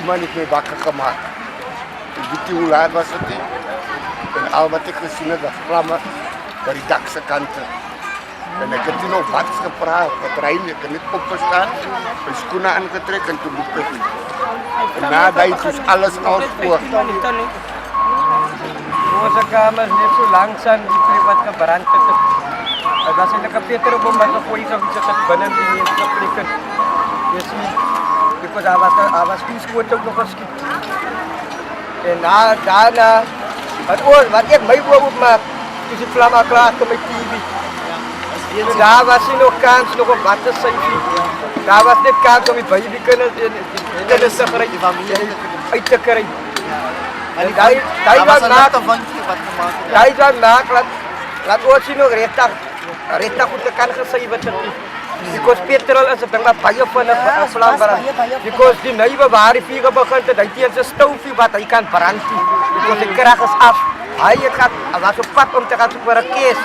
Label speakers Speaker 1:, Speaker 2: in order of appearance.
Speaker 1: man ik mee wakker gemaakt. Ik weet hoe laat was het. En al wat ik gezien heb, was vlammen bij die dakse kanten. En ik heb toen op wat gepraat, het rijden, ik heb net opgestaan, mijn schoenen aangetrokken en toen liep ik. En na dat is alles afgespoord.
Speaker 2: Onze kamers net zo lang zijn die plek wat gebrand het. Het was in de petrolbom wat gegooid of iets het binnen die mensen plekken. Je ziet, because hij was toeskoot ook nog geskiet. En daarna, wat ik mij wou opmaak, is het vlammen klaar met mijn TV. Dus daar was hij nog kans nog op wat te zijn. Daar was net kans om je baby kunnen uit te krijgen. En hij dan maak, laat ons nog recht goed te kan gegeven te because petrol is een baie van een vlambrand. Because die nieuwe waar die vuur begint, dat is een stoofje wat hij kan branden. Because de krag is af. Hij was op pad om te gaan zoeken voor een kees.